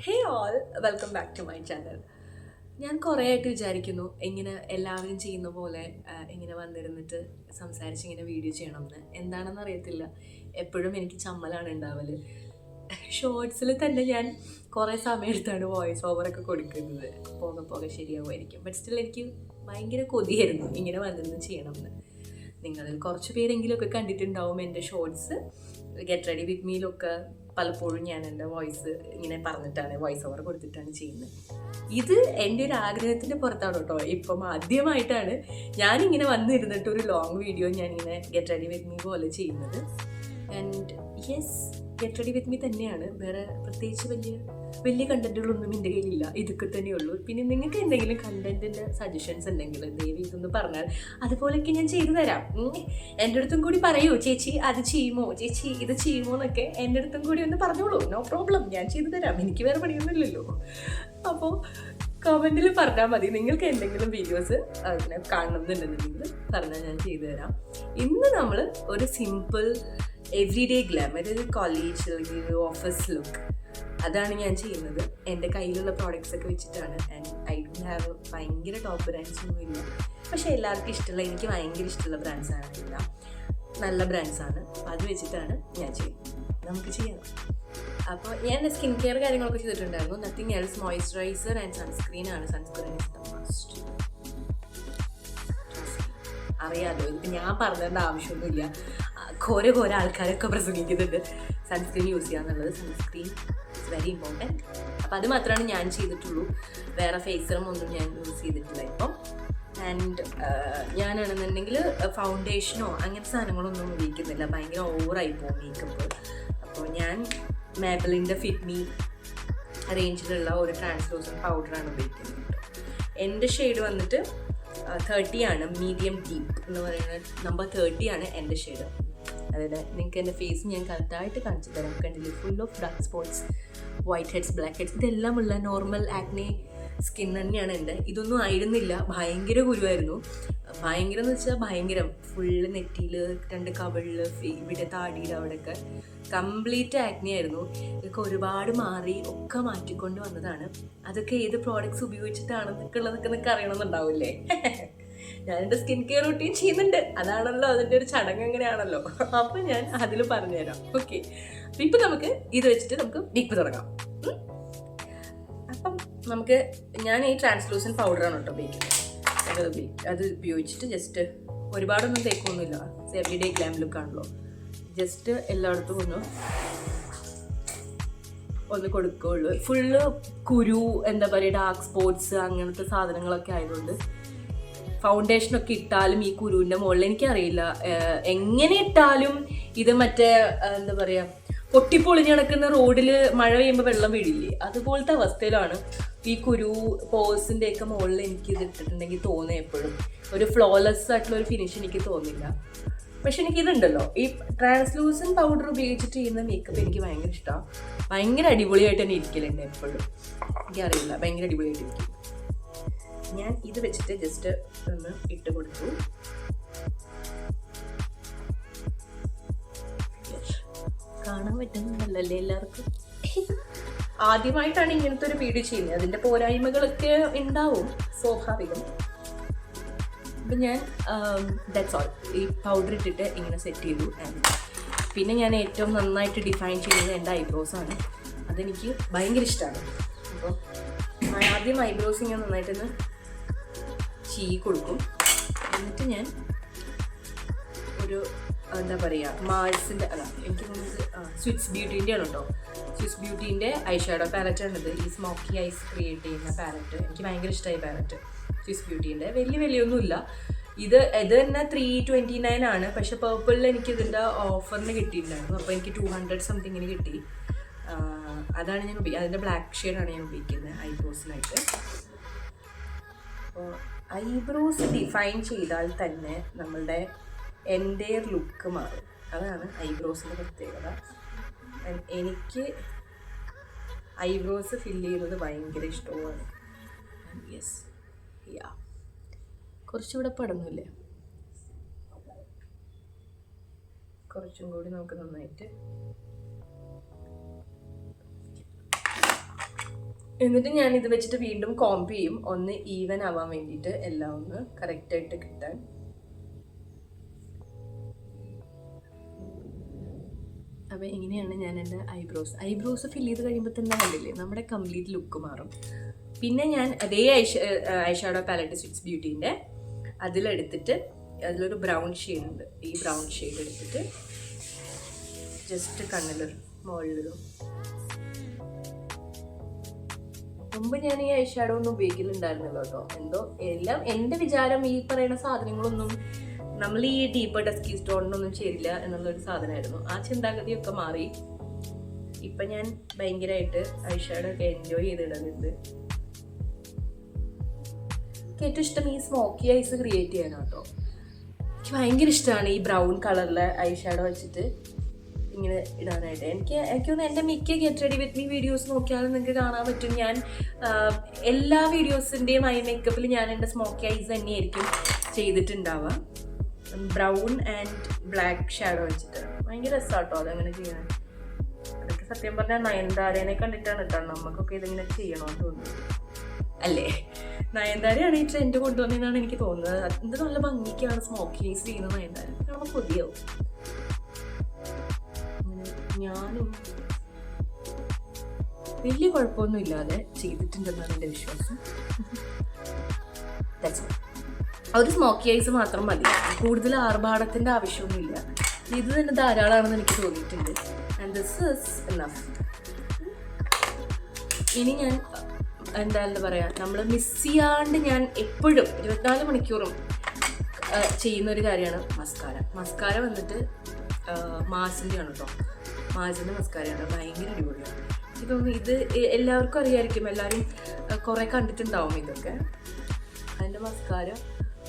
Hey all, welcome back to my channel. ഞാൻ കുറേ ആയിട്ട് വിചാരിക്കുന്നു ഇങ്ങനെ എല്ലാവരും ചെയ്യുന്ന പോലെ ഇങ്ങനെ വന്നിരുന്നിട്ട് സംസാരിച്ച് ഇങ്ങനെ വീഡിയോ ചെയ്യണമെന്ന്. എന്താണെന്ന് അറിയത്തില്ല, എപ്പോഴും എനിക്ക് ചമ്മലാണ് ഉണ്ടാവല്. ഷോർട്സിൽ തന്നെ ഞാൻ കുറേ സമയം എടുത്താണ് വോയിസ് ഓവറൊക്കെ കൊടുക്കുന്നത്. പോകെ പോകെ ശരിയാവുമായിരിക്കും. ബട്ട് സ്റ്റിൽ എനിക്ക് ഭയങ്കര കൊതിയായിരുന്നു ഇങ്ങനെ വന്നിരുന്ന് ചെയ്യണമെന്ന്. നിങ്ങളിൽ കുറച്ച് പേരെങ്കിലുമൊക്കെ കണ്ടിട്ടുണ്ടാവും എൻ്റെ ഷോർട്സ്. ഗെറ്റ് റെഡി വിത്ത് മീയിലൊക്കെ പലപ്പോഴും ഞാൻ എൻ്റെ വോയിസ് ഇങ്ങനെ പറഞ്ഞിട്ടാണ്, വോയിസ് ഓവർ കൊടുത്തിട്ടാണ് ചെയ്യുന്നത്. ഇത് എൻ്റെ ഒരു ആഗ്രഹത്തിൻ്റെ പുറത്താണ് കേട്ടോ. ഇപ്പം ആദ്യമായിട്ടാണ് ഞാനിങ്ങനെ വന്നിരുന്നിട്ട് ഒരു ലോങ് വീഡിയോ ഞാനിങ്ങനെ ഗെറ്റ് റെഡി വിത്ത് മീ പോലെ ചെയ്യുന്നത്. And yes, get ready with me തന്നെയാണ്. വേറെ പ്രത്യേകിച്ച് വലിയ കണ്ടന്റുകളൊന്നും എൻ്റെ കയ്യിലില്ല. ഇതൊക്കെ തന്നെയുള്ളൂ. പിന്നെ നിങ്ങൾക്ക് എന്തെങ്കിലും കണ്ടന്റിൻ്റെ സജഷൻസ് ഉണ്ടെങ്കിൽ ദയവ് ഇതൊന്ന് പറഞ്ഞാൽ അതുപോലെയൊക്കെ ഞാൻ ചെയ്തു തരാം. എൻ്റെ അടുത്തും കൂടി പറയൂ, ചേച്ചി അത് ചെയ്യുമോ, ചേച്ചി ഇത് ചെയ്യുമോ എന്നൊക്കെ എൻ്റെ അടുത്തും കൂടി ഒന്ന് പറഞ്ഞോളൂ. നോ പ്രോബ്ലം, ഞാൻ ചെയ്തു തരാം. എനിക്ക് വേറെ പണിയൊന്നുമില്ലല്ലോ. അപ്പോൾ കമൻറ്റിൽ പറഞ്ഞാൽ മതി. നിങ്ങൾക്ക് എന്തെങ്കിലും വീഡിയോസ് അങ്ങനെ കാണണമെന്നുണ്ടെന്നുണ്ടെങ്കിൽ പറഞ്ഞാൽ ഞാൻ ചെയ്തു തരാം. ഇന്ന് നമ്മൾ ഒരു സിമ്പിൾ എവ്രിഡേ ഗ്ലാം, അതായത് കോളേജ് അല്ലെങ്കിൽ ഓഫീസ് ലുക്ക്, അതാണ് ഞാൻ ചെയ്യുന്നത്. എൻ്റെ കയ്യിലുള്ള പ്രോഡക്റ്റ്സ് ഒക്കെ വെച്ചിട്ടാണ്. ആൻഡ് ഐ ഡോണ്ട് ഹാവ് ഭയങ്കര ടോപ്പ് ബ്രാൻഡ്സ് ഒന്നുമില്ല, പക്ഷേ എല്ലാവർക്കും ഇഷ്ടമുള്ള, എനിക്ക് ഭയങ്കര ഇഷ്ടമുള്ള ബ്രാൻഡ്സാണ് എല്ലാം. നല്ല ബ്രാൻഡ്സാണ്. അത് വെച്ചിട്ടാണ് ഞാൻ ചെയ്യുന്നത്. നമുക്ക് ചെയ്യാം. അപ്പോൾ ഞാൻ സ്കിൻ കെയർ കാര്യങ്ങളൊക്കെ ചെയ്തിട്ടുണ്ടായിരുന്നു. നത്തിങ് എൽസ്, മോയ്സ്ചറൈസർ ആൻഡ് സൺസ്ക്രീനാണ്. Sunscreen is the must. അറിയാലോ, ഇത് ഞാൻ പറഞ്ഞേണ്ട ആവശ്യമൊന്നുമില്ല. ഓരോ ആൾക്കാരൊക്കെ പ്രസംഗിക്കുന്നുണ്ട് സൺസ്ക്രീൻ യൂസ് ചെയ്യാന്നുള്ളത്. Sunscreen it's very important. അപ്പോൾ അത് മാത്രമാണ് ഞാൻ ചെയ്തിട്ടുള്ളൂ. വേറെ ഫേസ് ക്രീം ഒന്നും ഞാൻ യൂസ് ചെയ്തിട്ടില്ല ഇപ്പം. ആൻഡ് ഞാനാണെന്നുണ്ടെങ്കിൽ ഫൗണ്ടേഷനോ അങ്ങനത്തെ സാധനങ്ങളൊന്നും ഉപയോഗിക്കുന്നില്ല. ഭയങ്കര ഓവറായി പോകും മേക്കപ്പ്. അപ്പോൾ ഞാൻ മാബിലിൻ്റെ ഫിറ്റ് മീ റേഞ്ചിലുള്ള ഒരു ട്രാൻസ്ലൂസൻറ്റ് പൗഡറാണ് ഉപയോഗിക്കുന്നത്. എൻ്റെ ഷെയ്ഡ് വന്നിട്ട് 30 ആണ്, മീഡിയം ഡീപ്പ് എന്ന് പറയുന്നത്. നമ്പർ 30 ആണ് എൻ്റെ ഷെയ്ഡ്. അതായത് നിങ്ങൾക്ക് എൻ്റെ ഫേസ് ഞാൻ കറക്റ്റായിട്ട് കാണിച്ചു തരാം. കണ്ടില്ലേ, full of dark spots, white heads, black heads, ഇതെല്ലാം ഉള്ള നോർമൽ ആക്നെ സ്കിൻ തന്നെയാണ് എൻ്റെ. ഇതൊന്നും ആയിരുന്നില്ല, ഭയങ്കര കുരുവായിരുന്നു. ഭയങ്കരം എന്ന് വെച്ചാൽ ഭയങ്കരം. ഫുള്ള് നെറ്റിയിൽ, 2 കവിളിൽ, ഇവിടെ താടിയുടെ അവിടെയൊക്കെ കംപ്ലീറ്റ് ആക്നി ആയിരുന്നു. ഇതൊക്കെ ഒരുപാട് മാറി, ഒക്കെ മാറ്റിക്കൊണ്ട് വന്നതാണ്. അതൊക്കെ ഏത് പ്രോഡക്ട്സ് ഉപയോഗിച്ചിട്ടാണെന്നൊക്കെ ഉള്ളതൊക്കെ നിങ്ങൾക്ക് അറിയണമെന്നുണ്ടാവില്ലേ? ഞാനെൻ്റെ സ്കിൻ കെയർ റൂട്ടീൻ ചെയ്യുന്നുണ്ട്. അതാണല്ലോ അതിൻ്റെ ഒരു ചടങ്ങ്, അങ്ങനെയാണല്ലോ. അപ്പോൾ ഞാൻ അതിൽ പറഞ്ഞുതരാം. ഓക്കെ, അപ്പോൾ ഇപ്പം നമുക്ക് ഇത് വെച്ചിട്ട് നമുക്ക് ഡിപ്പ് തുടങ്ങാം. അപ്പം ഞാൻ ഈ ട്രാൻസ്ലൂസൻറ്റ് പൗഡറാണ് കേട്ടോ ഉപയോഗിക്കുന്നത്. അത് ഉപയോഗിച്ചിട്ട് ജസ്റ്റ് ഒരുപാടൊന്നും തേക്കൊന്നുമില്ല. എവരിഡേ ഗ്ലാം ലുക്കാണല്ലോ. ജസ്റ്റ് എല്ലായിടത്തും ഒന്ന് കൊടുക്കുകയുള്ളൂ. ഫുള്ള് കുരു, എന്താ പറയുക, ഡാർക്ക് സ്പോട്ട്സ് അങ്ങനത്തെ സാധനങ്ങളൊക്കെ ആയതുകൊണ്ട് ഫൗണ്ടേഷനൊക്കെ ഇട്ടാലും ഈ കുരുവിൻ്റെ മുകളിൽ എനിക്കറിയില്ല എങ്ങനെ ഇട്ടാലും ഇത് മറ്റേ എന്താ പറയുക, പൊട്ടിപ്പൊളിഞ്ഞ് കിടക്കുന്ന റോഡിൽ മഴ പെയ്യുമ്പോൾ വെള്ളം വീഴില്ലേ, അതുപോലത്തെ അവസ്ഥയിലാണ് ഈ കുരു പോഴ്സിൻ്റെ ഒക്കെ മുകളിൽ എനിക്ക് ഇത് ഇട്ടിട്ടുണ്ടെങ്കിൽ തോന്നുക. എപ്പോഴും ഒരു ഫ്ലോലെസ് ആയിട്ടുള്ള ഒരു ഫിനിഷ് എനിക്ക് തോന്നില്ല. പക്ഷെ എനിക്കിതുണ്ടല്ലോ, ഈ ട്രാൻസ്ലൂസൻ പൗഡർ ഉപയോഗിച്ചിട്ട് ചെയ്യുന്ന മേക്കപ്പ് എനിക്ക് ഭയങ്കര ഇഷ്ടമാണ്. ഭയങ്കര അടിപൊളിയായിട്ട് തന്നെ ഇരിക്കലുണ്ട് എപ്പോഴും. എനിക്കറിയില്ല, ഭയങ്കര അടിപൊളിയായിട്ട് ഇരിക്കും. ഞാൻ ഇത് വെച്ചിട്ട് ജസ്റ്റ് ഒന്ന് ഇട്ട് കൊടുത്തു. കാണാൻ പറ്റുന്നുണ്ടല്ലേ എല്ലാവർക്കും? ആദ്യമായിട്ടാണ് ഇങ്ങനത്തെ ഒരു വീഡിയോ ചെയ്യുന്നത്. അതിൻ്റെ പോരായ്മകളൊക്കെ ഉണ്ടാവും, സ്വാഭാവികം. അപ്പം ഞാൻ ദാറ്റ്സ് ഓൾ. ഈ പൗഡർ ഇട്ടിട്ട് ഇങ്ങനെ സെറ്റ് ചെയ്തു. പിന്നെ ഞാൻ ഏറ്റവും നന്നായിട്ട് ഡിഫൈൻ ചെയ്യുന്നത് എൻ്റെ ഐബ്രോസാണ്. അതെനിക്ക് ഭയങ്കര ഇഷ്ടമാണ്. അപ്പോൾ ആദ്യം ഐബ്രോസ് ഇങ്ങനെ നന്നായിട്ടൊന്ന് കൊടുക്കും. എന്നിട്ട് ഞാൻ ഒരു എന്താ പറയുക, മാൾസിൻ്റെ എനിക്ക് തോന്നുന്നത് സ്വിസ് ബ്യൂട്ടീൻ്റെ ആണ് കേട്ടോ. സ്വിസ് ബ്യൂട്ടീൻ്റെ ഐ ഷാഡോ പാലറ്റാണിത്. ഈ സ്മോക്കി ഐസ് ക്രിയേറ്റ് ചെയ്യുന്ന പാലറ്റ് എനിക്ക് ഭയങ്കര ഇഷ്ടമായി. പാലറ്റ് സ്വിസ് ബ്യൂട്ടീൻ്റെ വലിയൊന്നുമില്ല. ഇത് തന്നെ 329 ആണ്. പക്ഷേ പേർപ്പിളിൽ എനിക്ക് ഇതിൻ്റെ ഓഫറിന് കിട്ടിയിട്ടുണ്ടായിരുന്നു. അപ്പോൾ എനിക്ക് 200 സംതിങ്ങിന് കിട്ടി. അതാണ് ഞാൻ അതിൻ്റെ ബ്ലാക്ക് ഷെയ്ഡാണ് ഞാൻ ഉപയോഗിക്കുന്നത് ഐബ്രോസിനായിട്ട്. അപ്പോൾ ഐബ്രോസ് ഡിഫൈൻ ചെയ്താൽ തന്നെ നമ്മളുടെ എൻ്റെയർ ലുക്ക് മാറും. അതാണ് ഐബ്രോസിൻ്റെ പ്രത്യേകത. എനിക്ക് ഐബ്രോസ് ഫില്ല് ചെയ്യുന്നത് ഭയങ്കര ഇഷ്ടമാണ്. യെസ്, യാ, കുറച്ചുകൂടെ പടന്നില്ലേ, കുറച്ചും കൂടി നമുക്ക് നന്നായിട്ട് എന്നിട്ട് ഞാൻ ഇത് വെച്ചിട്ട് വീണ്ടും കോംപ് ചെയ്യും, ഒന്ന് ഈവൻ ആവാൻ വേണ്ടിയിട്ട്, എല്ലാം ഒന്ന് കറക്റ്റായിട്ട് കിട്ടാൻ. അപ്പോൾ ഇങ്ങനെയാണ് ഞാൻ എൻ്റെ ഐബ്രോസ് ഫില്ല് ചെയ്ത് കഴിയുമ്പോൾ തന്നെ കണ്ടില്ലേ നമ്മുടെ കംപ്ലീറ്റ് ലുക്ക് മാറും. പിന്നെ ഞാൻ അതേ ഐഷാഡോ പാലറ്റ് സ്വിറ്റ്സ് ബ്യൂട്ടീൻ്റെ അതിലെടുത്തിട്ട് അതിലൊരു ബ്രൗൺ ഷെയ്ഡ് ഉണ്ട്, ഈ ബ്രൗൺ ഷെയ്ഡ് എടുത്തിട്ട് ജസ്റ്റ് കണ്ണിലൊരു മുകളിലും. മുമ്പ് ഞാൻ ഈ ഐഷാഡോ ഒന്നും ഉപയോഗിക്കലുണ്ടായിരുന്നല്ലോ കേട്ടോ. എന്തോ എല്ലാം എൻ്റെ വിചാരം ഈ പറയുന്ന സാധനങ്ങളൊന്നും നമ്മൾ ഈ ഡീപ്പർ ഡസ്കി സ്റ്റോണിനൊന്നും ചേരില്ല എന്നുള്ളൊരു സാധനമായിരുന്നു. ആ ചിന്താഗതിയൊക്കെ മാറി. ഇപ്പം ഞാൻ ഭയങ്കരമായിട്ട് ഐഷാഡോ ഒക്കെ എൻജോയ് ചെയ്തിടുന്നുണ്ട്. എനിക്ക് ഏറ്റവും ഇഷ്ടം ഈ സ്മോക്കി ഐസ് ക്രിയേറ്റ് ചെയ്യാനാണ് കേട്ടോ. എനിക്ക് ഭയങ്കര ഇഷ്ടമാണ് ഈ ബ്രൗൺ കളറിലെ ഐഷാഡോ വെച്ചിട്ട് ഇങ്ങനെ ഇടാനായിട്ട്. എനിക്കൊന്ന് എൻ്റെ മിക്ക get ready with me videos നോക്കിയാലും നിങ്ങൾക്ക് കാണാൻ പറ്റും, ഞാൻ എല്ലാ വീഡിയോസിൻ്റെയും ഐ മേക്കപ്പിൽ ഞാൻ എൻ്റെ സ്മോക്കി ഐസ് തന്നെയായിരിക്കും ചെയ്തിട്ടുണ്ടാവുക. ബ്രൗൺ ആൻഡ് ബ്ലാക്ക് ഷാഡോ വെച്ചിട്ട് ഭയങ്കര രസമാട്ടോ അതങ്ങനെ ചെയ്യാൻ. അതൊക്കെ സത്യം പറഞ്ഞാൽ നയൻതാരേനെ കണ്ടിട്ടാണ് കേട്ടോ നമുക്കൊക്കെ ഇതിങ്ങനെ ചെയ്യണമെന്ന് തോന്നുന്നത് അല്ലേ. നയൻതാരയാണ് ഈ ട്രെൻഡ് കൊണ്ടുവന്നതെന്നാണ് എനിക്ക് തോന്നുന്നത്. എന്ത് നല്ല ഭംഗിക്കാണ് സ്മോക്കി ഐസ് ചെയ്യുന്നത് നയൻതാര, കാണുമ്പോൾ കൊതിയാവും. ഞാനും വലിയ കുഴപ്പമൊന്നും ഇല്ലാതെ ചെയ്തിട്ടുണ്ടെന്നാണ് എൻ്റെ വിശ്വാസം. ഒരു സ്മോക്കി ഐസ് മാത്രം മതി, കൂടുതൽ ആർഭാടത്തിൻ്റെ ആവശ്യമൊന്നുമില്ല. ഇത് തന്നെ ധാരാളമാണെന്ന് എനിക്ക് തോന്നിയിട്ടുണ്ട്. And this is enough. ഇനി ഞാൻ എന്താ പറയുക, നമ്മൾ മിസ് ചെയ്യാണ്ട് ഞാൻ എപ്പോഴും 24 മണിക്കൂറും ചെയ്യുന്ന ഒരു കാര്യമാണ് മസ്കാര വന്നിട്ട് മാസിൻ്റെ ആണ് കേട്ടോ. മാസിൻ്റെ മസ്കാരയാണ്, ഭയങ്കര അടിപൊളിയാണ്. ഇതൊന്നും ഇത് എല്ലാവർക്കും അറിയാമായിരിക്കും, എല്ലാവരും കുറേ കണ്ടിട്ടുണ്ടാവും ഇതൊക്കെ. അതിൻ്റെ മസ്കാര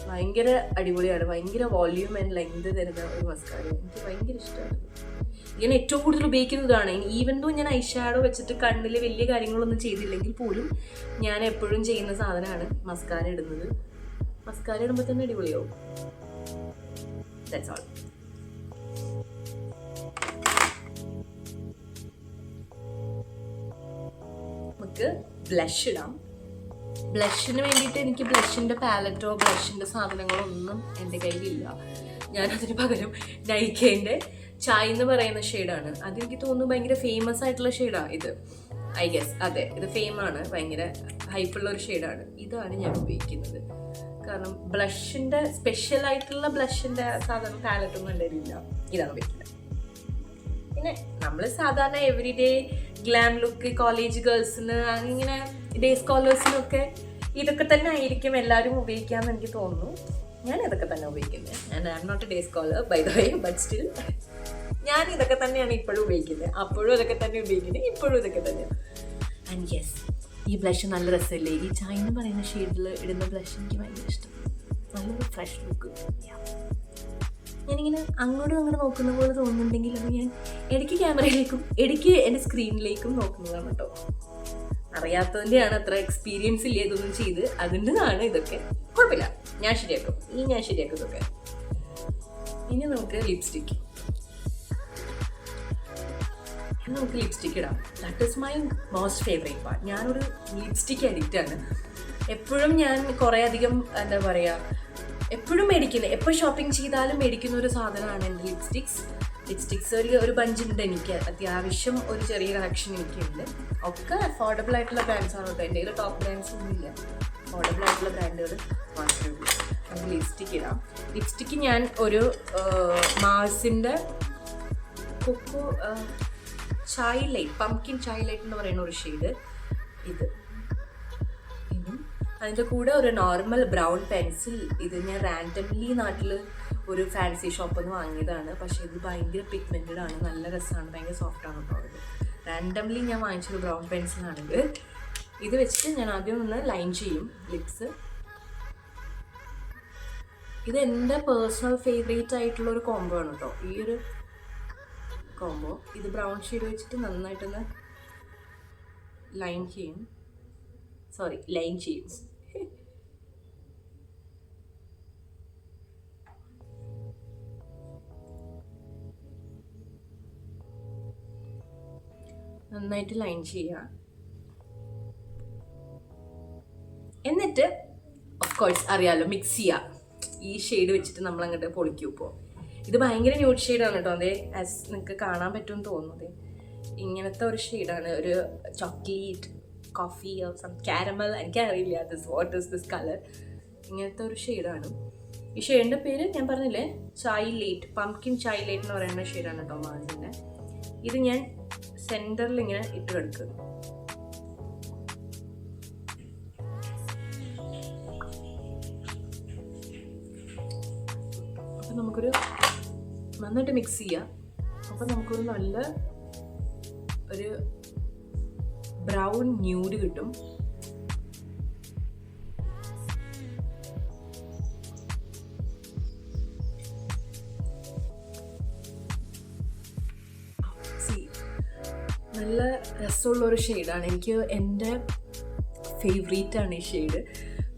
ഭയങ്കര അടിപൊളിയാണ്, ഭയങ്കര വോള്യൂം ആൻഡ് ലെങ്ത് തരുന്ന ഒരു മസ്കാര. എനിക്ക് ഭയങ്കര ഇഷ്ടമാണ്. ഞാൻ ഏറ്റവും കൂടുതൽ ഉപയോഗിക്കുന്നതാണ്. ഈവൻ ദോ ഞാൻ ഐഷാഡോ വെച്ചിട്ട് കണ്ണിൽ വലിയ കാര്യങ്ങളൊന്നും ചെയ്തില്ലെങ്കിൽ പോലും ഞാൻ എപ്പോഴും ചെയ്യുന്ന സാധനമാണ് മസ്കാര ഇടുന്നത്. മസ്കാര ഇടുമ്പോൾ തന്നെ അടിപൊളിയാവും. That's all. നമുക്ക് ബ്ലഷ് ഇടാം. ബ്ലഷിന് വേണ്ടിയിട്ട് എനിക്ക് ബ്ലഷിൻ്റെ പാലറ്റോ ബ്ലഷിൻ്റെ സാധനങ്ങളോ ഒന്നും എൻ്റെ കയ്യിലില്ല. ഞാനതിന് പകരം നൈക്കേൻ്റെ ചായ് എന്ന് പറയുന്ന ഷെയ്ഡാണ്. അതെനിക്ക് തോന്നുന്നു ഭയങ്കര ഫേമസ് ആയിട്ടുള്ള ഷെയ്ഡാണ് ഇത്, ഐ ഗെസ്. അതെ, ഇത് ഫെയിമാണ്, ഭയങ്കര ഹൈപ്പുള്ള ഒരു ഷെയ്ഡാണ്. ഇതാണ് ഞാൻ ഉപയോഗിക്കുന്നത്. കാരണം ബ്ലഷിൻ്റെ സ്പെഷ്യലായിട്ടുള്ള ബ്ലഷിൻ്റെ സാധനം പാലറ്റൊന്നും എൻ്റെ കയ്യിലില്ല. ഇതാണ് ഉപയോഗിക്കുന്നത്. പിന്നെ നമ്മൾ സാധാരണ every day glam look college ഗേൾസിന് ഇങ്ങനെ ഡേ സ്കോളേഴ്സിനൊക്കെ ഇതൊക്കെ തന്നെ ആയിരിക്കും എല്ലാവരും ഉപയോഗിക്കാമെന്ന് എനിക്ക് തോന്നുന്നു. ഞാൻ ഇതൊക്കെ തന്നെ ഉപയോഗിക്കുന്നത്. And I'm not a day scholar by the way, but still ഞാൻ ഇതൊക്കെ തന്നെയാണ് ഇപ്പോഴും ഉപയോഗിക്കുന്നത്. അപ്പോഴും ഇതൊക്കെ തന്നെ ഉപയോഗിക്കുന്നത്, ഇപ്പോഴും ഇതൊക്കെ തന്നെയാണ്. ആൻഡ് യെസ്, ഈ ബ്ലഷ് നല്ല രസമല്ലേ. ഈ ചായ എന്ന് പറയുന്ന ഷെയ്ഡിൽ ഇടുന്ന ബ്ലഷ് എനിക്ക് ഭയങ്കര ഇഷ്ടം. നല്ലൊരു ഫ്രഷ് ലുക്ക്. ഞാനിങ്ങനെ അങ്ങോട്ടും നോക്കുന്ന പോലെ തോന്നുന്നുണ്ടെങ്കിൽ അത് ഞാൻ ഇടയ്ക്ക് ക്യാമറയിലേക്കും ഇടയ്ക്ക് എൻ്റെ സ്ക്രീനിലേക്കും നോക്കുന്നതാണ് കേട്ടോ. അറിയാത്തതിൻ്റെയാണ്, അത്ര എക്സ്പീരിയൻസ് ഇല്ല ഇതൊന്നും ചെയ്ത്. അതിൻ്റെതാണ് ഇതൊക്കെ. കുഴപ്പമില്ല, ഞാൻ ശരിയാക്കും ഇതൊക്കെ. ഇനി നമുക്ക് ലിപ്സ്റ്റിക്ക് ഇടാം. That is my most favourite part. ഞാനൊരു ലിപ്സ്റ്റിക്ക് അഡിക്റ്റാണ്. എപ്പോഴും ഞാൻ കുറേ അധികം എന്താ പറയുക, എപ്പോഴും മേടിക്കുന്നത്, എപ്പോൾ ഷോപ്പിംഗ് ചെയ്താലും മേടിക്കുന്ന ഒരു സാധനമാണ് എൻ്റെ ലിപ്സ്റ്റിക്സ്. ഒരു ബഞ്ചുണ്ട് എനിക്ക്, അത്യാവശ്യം ഒരു ചെറിയ കളക്ഷൻ എനിക്കുണ്ട്. ഒക്കെ അഫോർഡബിൾ ആയിട്ടുള്ള ബ്രാൻഡ്സാണ് കേട്ടോ. എൻ്റെ കയ്യിൽ ടോപ്പ് ബ്രാൻഡ്സ് ഒന്നുമില്ല, അഫോർഡബിൾ ആയിട്ടുള്ള ബ്രാൻഡുകൾ മാത്രമേ ഉള്ളൂ. നമുക്ക് ലിപ്സ്റ്റിക്ക് ഇടാം. ലിപ്സ്റ്റിക്ക് ഞാൻ ഒരു മാസിൻ്റെ cocoa chai light, pumpkin chai light എന്ന് പറയുന്ന ഒരു ഷെയ്ഡ് ഇത്. അതിൻ്റെ കൂടെ ഒരു നോർമൽ ബ്രൗൺ പെൻസിൽ. ഇത് ഞാൻ റാൻഡംലി നാട്ടിൽ ഒരു ഫാൻസി ഷോപ്പിൽ നിന്ന് വാങ്ങിയതാണ്. പക്ഷേ ഇത് ഭയങ്കര പിഗ്മെൻറ്റഡ് ആണ്, നല്ല രസമാണ്, ഭയങ്കര സോഫ്റ്റാണ് കേട്ടോ. ഇത് റാൻഡംലി ഞാൻ വാങ്ങിച്ചൊരു ബ്രൗൺ പെൻസിലാണിത്. ഇത് വെച്ചിട്ട് ഞാൻ ആദ്യം ഒന്ന് ലൈൻ ചെയ്യും ലിപ്സ്. ഇത് എൻ്റെ പേഴ്സണൽ ഫേവറേറ്റ് ആയിട്ടുള്ള ഒരു കോംബോ ആണ് കേട്ടോ, ഈ ഒരു കോംബോ. ഇത് ബ്രൗൺ ഷെയ്ഡ് വെച്ചിട്ട് നന്നായിട്ടൊന്ന് ലൈൻ ചെയ്യും. നന്നായിട്ട് ലൈൻ ചെയ്യുക. എന്നിട്ട് ഓഫ് കോഴ്സ് അറിയാമല്ലോ മിക്സ് ചെയ്യുക. ഈ ഷെയ്ഡ് വെച്ചിട്ട് നമ്മൾ അങ്ങോട്ട് പൊളിക്കും. ഇപ്പോൾ ഇത് ഭയങ്കര ന്യൂഡ് ഷെയ്ഡാണ് കേട്ടോ. അതേ ആസ് നിങ്ങൾക്ക് കാണാൻ പറ്റുമെന്ന് തോന്നുന്നത് ഇങ്ങനത്തെ ഒരു ഷെയ്ഡാണ്, ഒരു ചോക്ലേറ്റ് കോഫി സം കാരമൽ, എനിക്കറിയില്ല വാട്ട് ഈസ് ദിസ് കളർ. ഇങ്ങനത്തെ ഒരു ഷെയ്ഡാണ്. ഈ ഷെയ്ഡിൻ്റെ പേര് ഞാൻ പറഞ്ഞില്ലേ, Chai late, pumpkin Chai late എന്ന് പറയുന്ന ഷെയ്ഡാണ് കേട്ടോ മാസിൻ്റെ. ഇത് ഞാൻ സെൻറ്ററിൽ ഇങ്ങനെ ഇട്ട് കിടക്കും. അപ്പം നമുക്കൊരു നന്നായിട്ട് മിക്സ് ചെയ്യാം. അപ്പം നമുക്കൊരു നല്ല ഒരു ബ്രൗൺ ന്യൂഡ് കിട്ടും. നല്ല രസമുള്ളൊരു ഷെയ്ഡാണ്. എനിക്ക് എൻ്റെ ഫേവറേറ്റാണ് ഈ ഷെയ്ഡ്.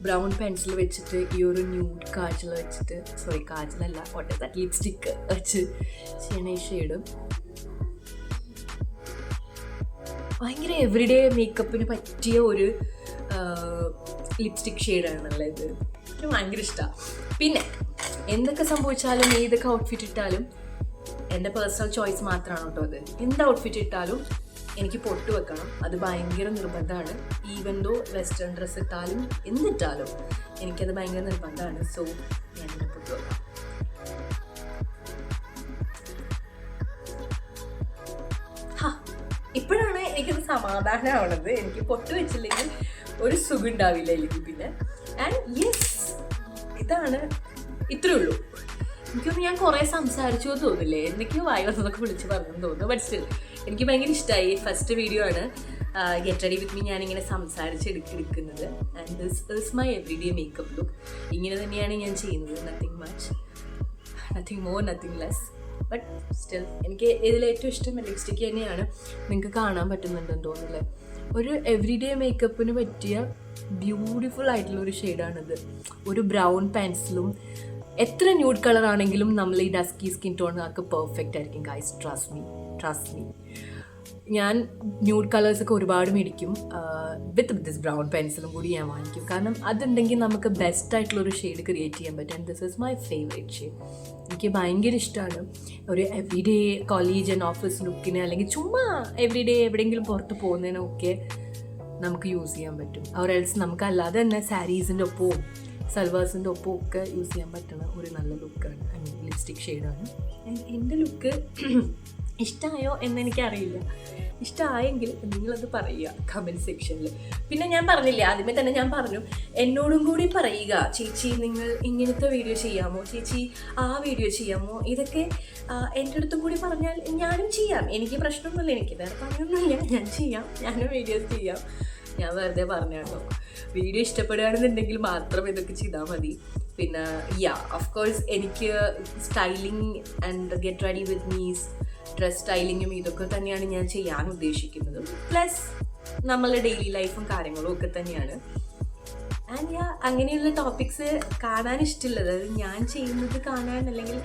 ബ്രൗൺ പെൻസിൽ വെച്ചിട്ട് ഈ ഒരു ന്യൂഡ് കാജൽ വെച്ചിട്ട്, സോറി കാജലല്ല, ഒട്ടേ ലിപ്സ്റ്റിക്ക് വെച്ച് ചെയ്യണ ഈ ഷെയ്ഡ് ഭയങ്കര എവറിഡേ മേക്കപ്പിന് പറ്റിയ ഒരു ലിപ്സ്റ്റിക് ഷെയ്ഡാണല്ലേ ഇത്. എനിക്ക് ഭയങ്കര ഇഷ്ടമാണ്. പിന്നെ എന്തൊക്കെ സംഭവിച്ചാലും ഏതൊക്കെ ഔട്ട്ഫിറ്റ് ഇട്ടാലും എൻ്റെ പേഴ്സണൽ ചോയ്സ് മാത്രമാണ് കേട്ടോ അത്. എന്ത് ഔട്ട്ഫിറ്റ് ഇട്ടാലും എനിക്ക് പൊട്ട് വെക്കണം, അത് ഭയങ്കര നിർബന്ധമാണ്. ഈവൻ ദോ വെസ്റ്റേൺ ഡ്രസ്സ് ഇട്ടാലും എന്നിട്ടാലും എനിക്കത് ഭയങ്കര നിർബന്ധമാണ്. സോ ഞാനിങ്ങനെ പൊട്ട് വെക്കാം. ഇപ്പോഴാണ് എനിക്കത് സമാധാനമാവണത്. എനിക്ക് പൊട്ട് വെച്ചില്ലെങ്കിൽ ഒരു സുഖം ഉണ്ടാവില്ല എനിക്ക് പിന്നെ. ആൻഡ് യെസ്, ഇതാണ്, ഇത്രയേ ഉള്ളൂ. എനിക്കൊന്നും ഞാൻ കുറേ സംസാരിച്ചു എന്ന് തോന്നില്ലേ, എന്തൊക്കെയോ വായി വന്നതൊക്കെ വിളിച്ച് പറഞ്ഞെന്ന് തോന്നുന്നു. ബട്ട് സ്റ്റിൽ എനിക്ക് ഭയങ്കര ഇഷ്ടമായി. ഫസ്റ്റ് വീഡിയോ ആണ് ഗെറ്റ് റെഡി വിത്ത് മീ ഞാനിങ്ങനെ സംസാരിച്ചെടുക്കുന്നത്. And this is my everyday makeup look. ഇങ്ങനെ തന്നെയാണ് ഞാൻ ചെയ്യുന്നത്. Nothing much, nothing more, nothing less. But still എനിക്ക് ഇതിൽ ഏറ്റവും ഇഷ്ടം ലിപ്സ്റ്റിക്ക് തന്നെയാണ്. നിങ്ങൾക്ക് കാണാൻ പറ്റുന്നുണ്ടെന്ന് തോന്നുന്നില്ലേ. ഒരു എവറിഡേ മേക്കപ്പിന് പറ്റിയ ബ്യൂട്ടിഫുൾ ആയിട്ടുള്ളൊരു ഷെയ്ഡാണിത്. ഒരു ബ്രൗൺ പെൻസിലും എത്ര ന്യൂഡ് കളർ ആണെങ്കിലും നമ്മൾ ഈ ഡസ്കി സ്കിൻ ടോണൊക്കെ പെർഫെക്റ്റ് ആയിരിക്കും ഗൈസ്. Trust me. ഞാൻ ന്യൂഡ് കളേഴ്സൊക്കെ ഒരുപാട് മേടിക്കും. വിത്ത് ദിസ് ബ്രൗൺ പെൻസിലും കൂടി ഞാൻ വാങ്ങിക്കും. കാരണം അതുണ്ടെങ്കിൽ നമുക്ക് ബെസ്റ്റ് ആയിട്ടുള്ളൊരു ഷെയ്ഡ് ക്രിയേറ്റ് ചെയ്യാൻ പറ്റും. And this is my favourite shade. എനിക്ക് ഭയങ്കര ഇഷ്ടമാണ്. ഒരു എവറിഡേ കോളേജ് ആൻഡ് ഓഫീസ് ലുക്കിന്, അല്ലെങ്കിൽ ചുമ്മാ എവറിഡേ എവിടെയെങ്കിലും പുറത്ത് പോകുന്നതിനൊക്കെ നമുക്ക് യൂസ് ചെയ്യാൻ പറ്റും. അവർ എൽസ് നമുക്ക് അല്ലാതെ തന്നെ സാരീസിൻ്റെ ഒപ്പവും സൽവാസിൻ്റെ ഒപ്പം ഒക്കെ യൂസ് ചെയ്യാൻ പറ്റുന്ന ഒരു നല്ല ലുക്കാണ്. ഐ മീൻ ലിപ്സ്റ്റിക് ഷെയ്ഡാണ്. എൻ്റെ ലുക്ക് ഇഷ്ടമായോ എന്നെനിക്കറിയില്ല. ഇഷ്ടമായെങ്കിൽ നിങ്ങളത് പറയുക കമൻറ്റ് സെക്ഷനിൽ. പിന്നെ ഞാൻ പറഞ്ഞില്ലേ, ആദ്യമേ തന്നെ ഞാൻ പറഞ്ഞു, എന്നോടും കൂടി പറയുക, ചേച്ചി നിങ്ങൾ ഇങ്ങനത്തെ വീഡിയോ ചെയ്യാമോ, ചേച്ചി ആ വീഡിയോ ചെയ്യാമോ, ഇതൊക്കെ എൻ്റെ അടുത്തും കൂടി പറഞ്ഞാൽ ഞാനും ചെയ്യാം. എനിക്ക് പ്രശ്നമൊന്നുമില്ല, എനിക്ക് വേറെ പറഞ്ഞൊന്നുമില്ല, ഞാൻ ചെയ്യാം, ഞാനും വീഡിയോസ് ചെയ്യാം. ഞാൻ വെറുതെ പറഞ്ഞു കേട്ടോ. വീഡിയോ ഇഷ്ടപ്പെടുകയാണെന്നുണ്ടെങ്കിൽ മാത്രം ഇതൊക്കെ ചെയ്താൽ മതി. പിന്നെ ഓഫ് കോഴ്സ് എനിക്ക് styling and get ready with me's, dress സ്റ്റൈലിങ്ങും ഇതൊക്കെ തന്നെയാണ് ഞാൻ ചെയ്യാൻ ഉദ്ദേശിക്കുന്നത്. പ്ലസ് നമ്മളുടെ ഡെയിലി ലൈഫും കാര്യങ്ങളും ഒക്കെ തന്നെയാണ്. ആൻഡ് അങ്ങനെയുള്ള ടോപ്പിക്സ് കാണാൻ ഇഷ്ടമുള്ളത്, അതായത് ഞാൻ ചെയ്യുന്നത് കാണാൻ, അല്ലെങ്കിൽ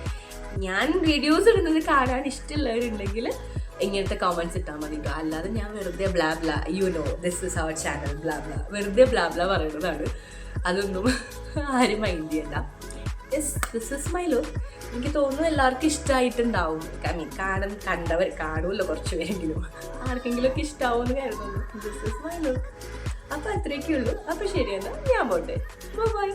ഞാൻ വീഡിയോസ് ഇടുന്നത് കാണാൻ ഇഷ്ടമുള്ളവരുണ്ടെങ്കിൽ ഇങ്ങനത്തെ കമൻറ്റ്സ് ഇട്ടാൽ മതി. അല്ലാതെ ഞാൻ വെറുതെ blah blah, you know this is our channel blah blah, വെറുതെ ബ്ലാ ബ്ലാ പറയുന്നതാണ്. അതൊന്നും ആരും മൈൻഡ് ചെയ്യണ്ട. This is my look. എനിക്ക് തോന്നുന്നു എല്ലാവർക്കും ഇഷ്ടമായിട്ടുണ്ടാവും. ഐ മീൻ കണ്ടവർ കാണുമല്ലോ കുറച്ച് പേരെങ്കിലും, ആർക്കെങ്കിലും ഒക്കെ ഇഷ്ടമാവുമെന്ന് കരുതുന്നു. This is my look. അപ്പോൾ അത്രയൊക്കെ ഉള്ളൂ. അപ്പോൾ ശരിയെന്നാൽ ഞാൻ പോട്ടെ. ബൈ.